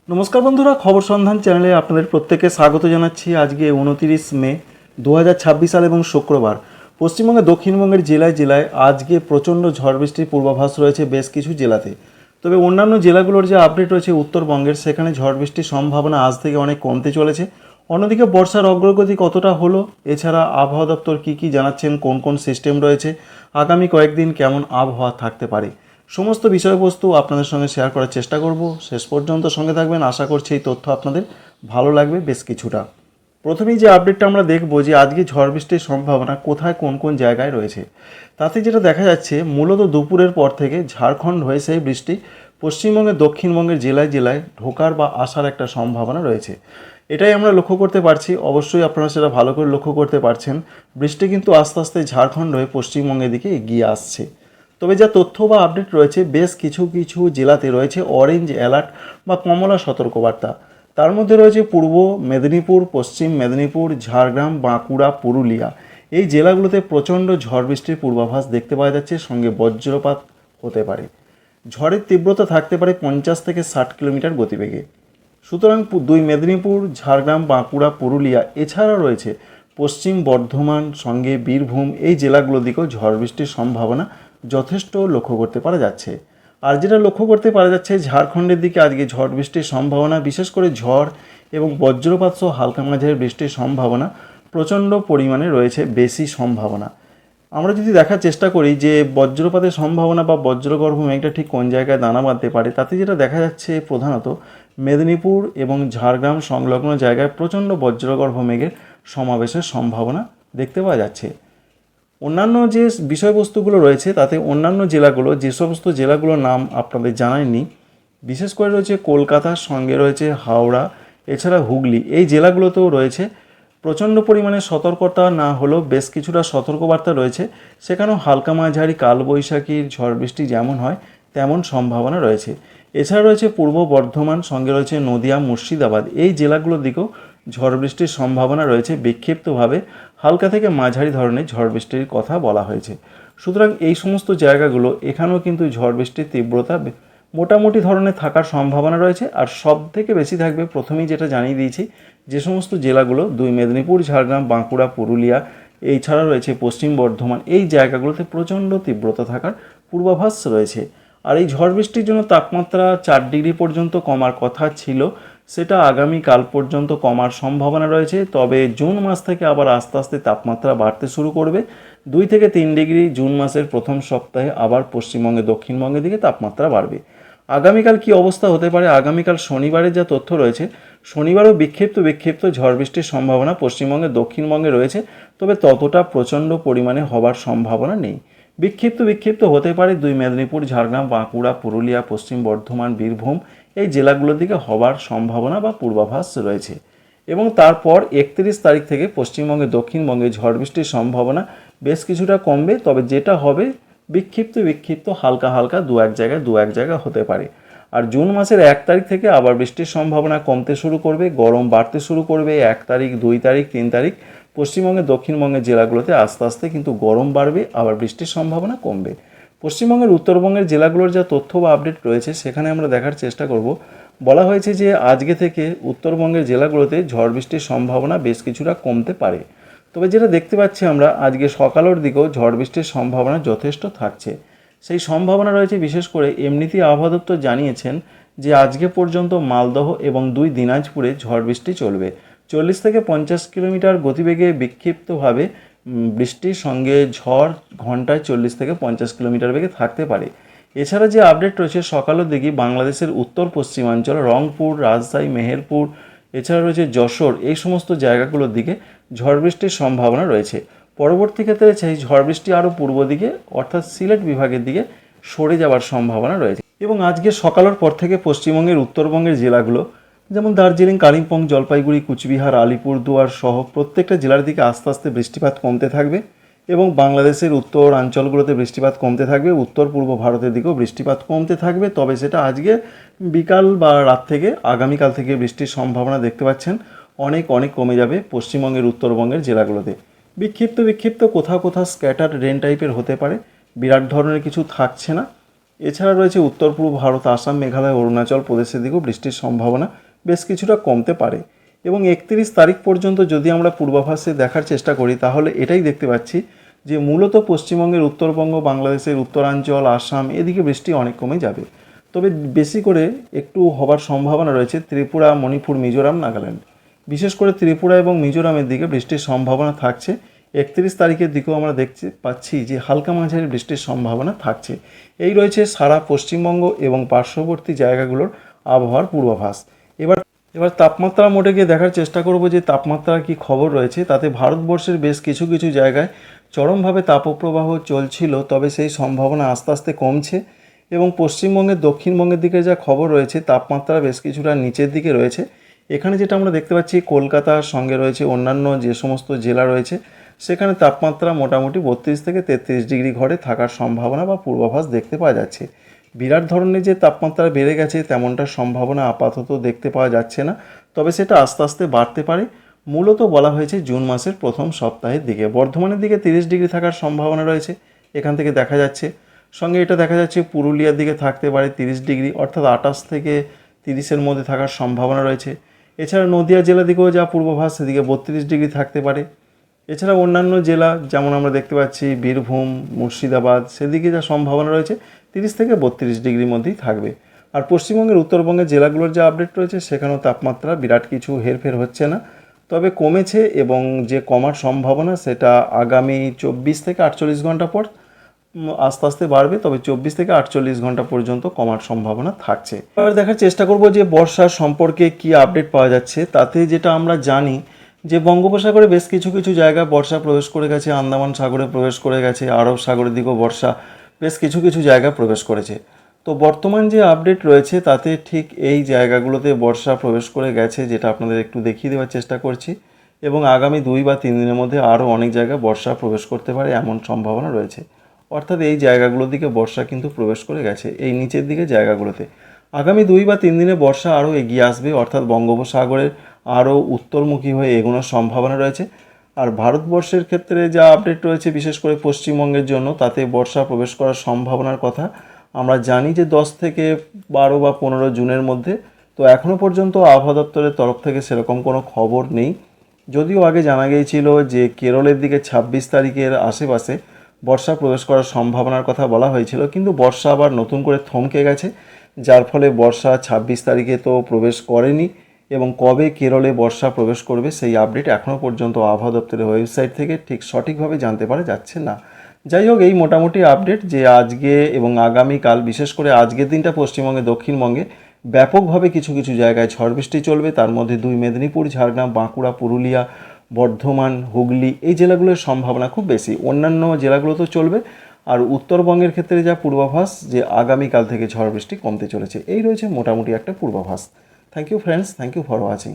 নমস্কার বন্ধুরা, খবর সন্ধান চ্যানেলে আপনাদের প্রত্যেককে স্বাগত জানাচ্ছি। আজকে 29 মে 2026 সাল এবং শুক্রবার। পশ্চিমবঙ্গের দক্ষিণবঙ্গের জেলায় জেলায় আজকে প্রচণ্ড ঝড় বৃষ্টির পূর্বাভাস রয়েছে বেশ কিছু জেলাতে। তবে অন্যান্য জেলাগুলোর যে আপডেট রয়েছে উত্তরবঙ্গের, সেখানে ঝড় বৃষ্টির সম্ভাবনা আজ থেকে অনেক কমতে চলেছে। অন্যদিকে বর্ষার অগ্রগতি কতটা হলো, এছাড়া আবহাওয়া দপ্তর কী জানাচ্ছেন, কোন কোন সিস্টেম রয়েছে, আগামী কয়েকদিন কেমন আবহাওয়া থাকতে পারে, সমস্ত বিষয়বস্তু আপনাদের সঙ্গে শেয়ার করার চেষ্টা করব। শেষ পর্যন্ত সঙ্গে থাকবেন, আশা করছি এই তথ্য আপনাদের ভালো লাগবে বেশ কিছুটা। প্রথমেই যে আপডেটটা আমরা দেখব যে আজকে ঝড় বৃষ্টির সম্ভাবনা কোথায় কোন কোন জায়গায় রয়েছে। তাতে যেটা দেখা যাচ্ছে, মূলত দুপুরের পর থেকে ঝাড়খণ্ড হয়ে সেই বৃষ্টি পশ্চিমবঙ্গের দক্ষিণবঙ্গের জেলায় জেলায় ঢোকার বা আসার একটা সম্ভাবনা রয়েছে। এটাই আমরা লক্ষ্য করতে পারছি। অবশ্যই আপনারা সেটা ভালো করে লক্ষ্য করতে পারছেন। বৃষ্টি কিন্তু আস্তে আস্তে ঝাড়খণ্ড হয়ে পশ্চিমবঙ্গের দিকে এগিয়ে আসছে। তবে যা তথ্য বা আপডেট রয়েছে, বেশ কিছু কিছু জেলাতে রয়েছে অরেঞ্জ অ্যালার্ট বা কমলা সতর্কবার্তা। তার মধ্যে রয়েছে পূর্ব মেদিনীপুর, পশ্চিম মেদিনীপুর, ঝাড়গ্রাম, বাঁকুড়া, পুরুলিয়া। এই জেলাগুলোতে প্রচণ্ড ঝড় বৃষ্টির পূর্বাভাস দেখতে পাওয়া যাচ্ছে, সঙ্গে বজ্রপাত হতে পারে। ঝড়ের তীব্রতা থাকতে পারে 50 থেকে 60 কিলোমিটার গতিবেগে। সুতরাং দুই মেদিনীপুর, ঝাড়গ্রাম, বাঁকুড়া, পুরুলিয়া এছাড়া রয়েছে পশ্চিম বর্ধমান, সঙ্গে বীরভূম, এই জেলাগুলোর দিকেও ঝড় বৃষ্টির সম্ভাবনা যথেষ্ট লক্ষ্য করতে পারা যাচ্ছে। আর যেটা লক্ষ্য করতে পারা যাচ্ছে, ঝাড়খণ্ডের দিকে আজকে ঝড় বৃষ্টির সম্ভাবনা, বিশেষ করে ঝড় এবং বজ্রপাত সহ হালকা মাঝারি বৃষ্টির সম্ভাবনা প্রচণ্ড পরিমাণে রয়েছে, বেশি সম্ভাবনা। আমরা যদি দেখার চেষ্টা করি যে বজ্রপাতের সম্ভাবনা বা বজ্রগর্ভ মেঘটা ঠিক কোন জায়গায় দানা বাঁধতে পারে, তাতে যেটা দেখা যাচ্ছে প্রধানত মেদিনীপুর এবং ঝাড়গ্রাম সংলগ্ন জায়গায় প্রচণ্ড বজ্রগর্ভ মেঘের সমাবেশের সম্ভাবনা দেখতে পাওয়া যাচ্ছে। অন্যান্য যে বিষয়বস্তুগুলো রয়েছে, তাতে অন্যান্য জেলাগুলো, যে সমস্ত জেলাগুলোর নাম আপনাদের জানাইনি, বিশেষ করে রয়েছে কলকাতার সঙ্গে রয়েছে হাওড়া, এছাড়া হুগলি, এই জেলাগুলোতেও রয়েছে প্রচণ্ড পরিমাণে সতর্কতা না হলেও বেশ কিছুটা সতর্কবার্তা রয়েছে। সেখানেও হালকা মাঝারি কালবৈশাখীর ঝড় বৃষ্টি যেমন হয় তেমন সম্ভাবনা রয়েছে। এছাড়া রয়েছে পূর্ব বর্ধমান, সঙ্গে রয়েছে নদিয়া, মুর্শিদাবাদ, এই জেলাগুলোর দিকেও ঝড় বৃষ্টির সম্ভাবনা রয়েছে। বিক্ষিপ্তভাবে হালকা থেকে মাঝারি ধরনের ঝড় বৃষ্টির কথা বলা হয়েছে। সুতরাং এই সমস্ত জায়গাগুলো, এখানেও কিন্তু ঝড় বৃষ্টির তীব্রতা মোটামুটি ধরনের থাকার সম্ভাবনা রয়েছে। আর সব থেকে বেশি থাকবে, প্রথমেই যেটা জানিয়ে দিয়েছি, যে সমস্ত জেলাগুলো দুই মেদিনীপুর, ঝাড়গ্রাম, বাঁকুড়া, পুরুলিয়া, এছাড়া রয়েছে পশ্চিম বর্ধমান, এই জায়গাগুলোতে প্রচণ্ড তীব্রতা থাকার পূর্বাভাস রয়েছে। আর এই ঝড় বৃষ্টির জন্য তাপমাত্রা 4 ডিগ্রি পর্যন্ত কমার কথা ছিল, সেটা আগামীকাল পর্যন্ত কমার সম্ভাবনা রয়েছে। তবে জুন মাস থেকে আবার আস্তে আস্তে তাপমাত্রা বাড়তে শুরু করবে। 2 থেকে 3 ডিগ্রি জুন মাসের প্রথম সপ্তাহে আবার পশ্চিমবঙ্গে দক্ষিণবঙ্গের দিকে তাপমাত্রা বাড়বে। আগামীকাল কি অবস্থা হতে পারে, আগামীকাল শনিবারের যা তথ্য রয়েছে, শনিবারও বিক্ষিপ্ত ঝড় বৃষ্টির সম্ভাবনা পশ্চিমবঙ্গে দক্ষিণবঙ্গে রয়েছে। তবে ততটা প্রচণ্ড পরিমাণে হবার সম্ভাবনা নেই। বিক্ষিপ্ত হতে পারে দুই মেদিনীপুর, ঝাড়গ্রাম, বাঁকুড়া, পুরুলিয়া, পশ্চিম বর্ধমান, বীরভূম, এই জেলাগুলোর দিকে হবার সম্ভাবনা বা পূর্বাভাস রয়েছে। এবং তারপর 31 তারিখ থেকে পশ্চিমবঙ্গে দক্ষিণবঙ্গে ঝড় বৃষ্টির সম্ভাবনা বেশ কিছুটা কমবে। তবে যেটা হবে বিক্ষিপ্ত হালকা হালকা দু এক জায়গায় হতে পারে। আর জুন মাসের 1 তারিখ থেকে আবার বৃষ্টির সম্ভাবনা কমতে শুরু করবে, গরম বাড়তে শুরু করবে। 1 তারিখ, 2 তারিখ, 3 তারিখ পশ্চিমবঙ্গের দক্ষিণবঙ্গের জেলাগুলোতে আস্তে আস্তে কিন্তু গরম বাড়বে, আবার বৃষ্টির সম্ভাবনা কমবে। পশ্চিমবঙ্গের উত্তরবঙ্গের জেলাগুলোর যা তথ্য বা আপডেট রয়েছে, সেখানে আমরা দেখার চেষ্টা করব। বলা হয়েছে যে আজকে থেকে উত্তরবঙ্গের জেলাগুলোতে ঝড় বৃষ্টির সম্ভাবনা বেশ কিছুটা কমতে পারে। তবে যেটা দেখতে পাচ্ছি আমরা, আজকে সকালের দিকেও ঝড় বৃষ্টির সম্ভাবনা যথেষ্ট থাকছে। সেই সম্ভাবনা রয়েছে। বিশেষ করে এমনিতেই আবহাওয়া দপ্তর জানিয়েছেন যে আজকে পর্যন্ত মালদহ এবং 2 দিনাজপুরে ঝড় বৃষ্টি চলবে। 40 থেকে 50 কিলোমিটার গতিবেগে বিক্ষিপ্তভাবে বৃষ্টির সঙ্গে ঝড় ঘন্টায় 40 থেকে 50 কিলোমিটার বেগে থাকতে পারে। এছাড়া যে আপডেট রয়েছে, সকালের দিকে বাংলাদেশের উত্তর পশ্চিমাঞ্চল, রংপুর, রাজশাহী, মেহেরপুর, এছাড়া রয়েছে যশোর, এই সমস্ত জায়গাগুলোর দিকে ঝড় বৃষ্টির সম্ভাবনা রয়েছে। পরবর্তী ক্ষেত্রে সেই ঝড় বৃষ্টি আরও পূর্ব দিকে অর্থাৎ সিলেট বিভাগের দিকে সরে যাওয়ার সম্ভাবনা রয়েছে। এবং আজকে সকালের পর থেকে পশ্চিমবঙ্গের উত্তরবঙ্গের জেলাগুলো, যেমন দার্জিলিং, কালিম্পং, জলপাইগুড়ি, কুচবিহার, আলিপুরদুয়ার সহ প্রত্যেকটা জেলার দিকে আস্তে আস্তে বৃষ্টিপাত কমতে থাকবে। এবং বাংলাদেশের উত্তরাঞ্চলগুলোতে বৃষ্টিপাত কমতে থাকবে, উত্তর পূর্ব ভারতের দিকেও বৃষ্টিপাত কমতে থাকবে। তবে সেটা আজকে বিকাল বা রাত থেকে আগামীকাল থেকে বৃষ্টির সম্ভাবনা দেখতে পাচ্ছেন অনেক কমে যাবে পশ্চিমবঙ্গের উত্তরবঙ্গের জেলাগুলোতে। বিক্ষিপ্ত কোথাও স্ক্যাটার রেন টাইপের হতে পারে, বিরাট ধরনের কিছু থাকছে না। এছাড়া রয়েছে উত্তর পূর্ব ভারত, আসাম, মেঘালয়, অরুণাচল প্রদেশের দিকেও বৃষ্টির সম্ভাবনা বেশ কিছুটা কমতে পারে। এবং 31 তারিখ পর্যন্ত যদি আমরা পূর্বাভাসে দেখার চেষ্টা করি তাহলে এটাই দেখতে পাচ্ছি যে মূলত পশ্চিমবঙ্গের উত্তরবঙ্গ, বাংলাদেশের উত্তরাঞ্চল, আসাম এদিকে বৃষ্টি অনেক কমে যাবে। তবে বেশি করে একটু হবার সম্ভাবনা রয়েছে ত্রিপুরা, মণিপুর, মিজোরাম, নাগাল্যান্ড। বিশেষ করে ত্রিপুরা এবং মিজোরামের দিকে বৃষ্টির সম্ভাবনা থাকছে। 31 তারিখের দিকেও আমরা দেখতে পাচ্ছি যে হালকা মাঝারি বৃষ্টির সম্ভাবনা থাকছে। এই রয়েছে সারা পশ্চিমবঙ্গ এবং পার্শ্ববর্তী জায়গাগুলোর আবহাওয়ার পূর্বাভাস। এবার তাপমাত্রা মোটে গিয়ে দেখার চেষ্টা করব যে তাপমাত্রার কি খবর রয়েছে। তাতে ভারতবর্ষের বেশ কিছু কিছু জায়গায় চরমভাবে তাপপ্রবাহ চলছিল, তবে সেই সম্ভাবনা আস্তে আস্তে কমছে। এবং পশ্চিমবঙ্গের, দক্ষিণবঙ্গের দিকে যা খবর রয়েছে তাপমাত্রা বেশ কিছুটা নিচের দিকে রয়েছে। এখানে যেটা আমরা দেখতে পাচ্ছি কলকাতার সঙ্গে রয়েছে অন্যান্য যে সমস্ত জেলা রয়েছে সেখানে তাপমাত্রা মোটামুটি 32 থেকে 33 ডিগ্রি ঘরে থাকার সম্ভাবনা বা পূর্বাভাস দেখতে পাওয়া যাচ্ছে। বিরাট ধরনের যে তাপমাত্রা বেড়ে গেছে তেমনটার সম্ভাবনা আপাতত দেখতে পাওয়া যাচ্ছে না, তবে সেটা আস্তে আস্তে বাড়তে পারে। মূলত বলা হয়েছে জুন মাসের প্রথম সপ্তাহের দিকে। বর্ধমানের দিকে 30 ডিগ্রি থাকার সম্ভাবনা রয়েছে, এখান থেকে দেখা যাচ্ছে। সঙ্গে এটা দেখা যাচ্ছে পুরুলিয়ার দিকে থাকতে পারে 30 ডিগ্রি, অর্থাৎ 28 থেকে 30-এর মধ্যে থাকার সম্ভাবনা রয়েছে। এছাড়া নদিয়া জেলা দিকেও যা পূর্বাভাস সেদিকে 32 ডিগ্রি থাকতে পারে। এছাড়া অন্যান্য জেলা যেমন আমরা দেখতে পাচ্ছি বীরভূম, মুর্শিদাবাদ সেদিকে যা সম্ভাবনা রয়েছে 30 থেকে 32 ডিগ্রির মধ্যেই থাকবে। আর পশ্চিমবঙ্গের, উত্তরবঙ্গের জেলাগুলোর যে আপডেট রয়েছে সেখানেও তাপমাত্রা বিরাট কিছু হেরফের হচ্ছে না, তবে কমেছে। এবং যে কমার সম্ভাবনা সেটা আগামী 24 থেকে 48 ঘন্টা পর আস্তে আস্তে বাড়বে, তবে 24 থেকে 48 ঘন্টা পর্যন্ত কমার সম্ভাবনা থাকছে। এবার দেখার চেষ্টা করব যে বর্ষা সম্পর্কে কি আপডেট পাওয়া যাচ্ছে। তাতে যেটা আমরা জানি যে বঙ্গোপসাগরে বেশ কিছু কিছু জায়গায় বর্ষা প্রবেশ করে গেছে, আন্দামান সাগরে প্রবেশ করে গেছে, আরব সাগরের দিকেও বর্ষা বেশ কিছু কিছু জায়গায় প্রবেশ করেছে। তো বর্তমান যে আপডেট রয়েছে তাতে ঠিক এই জায়গাগুলোতে বর্ষা প্রবেশ করে গেছে, যেটা আপনাদের একটু দেখিয়ে দেওয়ার চেষ্টা করছি। এবং আগামী 2 বা 3 দিনের মধ্যে আরও অনেক জায়গায় বর্ষা প্রবেশ করতে পারে এমন সম্ভাবনা রয়েছে। অর্থাৎ এই জায়গাগুলোর দিকে বর্ষা কিন্তু প্রবেশ করে গেছে, এই নিচের দিকে জায়গাগুলোতে। আগামী 2 বা 3 দিনে বর্ষা আরও এগিয়ে আসবে, অর্থাৎ বঙ্গোপসাগরের আরও উত্তরমুখী হয়ে এগোনোর সম্ভাবনা রয়েছে। আর ভারতবর্ষের ক্ষেত্রে যা আপডেট রয়েছে বিশেষ করে পশ্চিমবঙ্গের জন্য, তাতে বর্ষা প্রবেশ করার সম্ভাবনার কথা আমরা জানি যে 10 থেকে 12 বা 15 জুনের মধ্যে। তো এখনও পর্যন্ত আবহাওয়া দপ্তরের তরফ থেকে সেরকম কোনো খবর নেই, যদিও আগে জানা গিয়েছিল যে কেরলের দিকে 26 তারিখের আশেপাশে বর্ষা প্রবেশ করার সম্ভাবনার কথা বলা হয়েছিল, কিন্তু বর্ষা আবার নতুন করে থমকে গেছে, যার ফলে বর্ষা 26 তারিখে তো প্রবেশ করেনি। এবং কবে কেরলে বর্ষা প্রবেশ করবে সেই আপডেট এখনও পর্যন্ত আবহাওয়া দপ্তরের ওয়েবসাইট থেকে ঠিক সঠিকভাবে জানতে পারা যাচ্ছে না। যাই হোক, এই মোটামুটি আপডেট যে আজকে এবং আগামীকাল, বিশেষ করে আজকের দিনটা পশ্চিমবঙ্গে, দক্ষিণবঙ্গে ব্যাপকভাবে কিছু কিছু জায়গায় ঝড় বৃষ্টি চলবে। তার মধ্যে 2 মেদিনীপুর, ঝাড়গ্রাম, বাঁকুড়া, পুরুলিয়া, বর্ধমান, হুগলি এই জেলাগুলোর সম্ভাবনা খুব বেশি। অন্যান্য জেলাগুলোতেও চলবে। আর উত্তরবঙ্গের ক্ষেত্রে যা পূর্বাভাস যে আগামীকাল থেকে ঝড় বৃষ্টি কমতে চলেছে, এই রয়েছে মোটামুটি একটা পূর্বাভাস। Thank you friends, thank you for watching.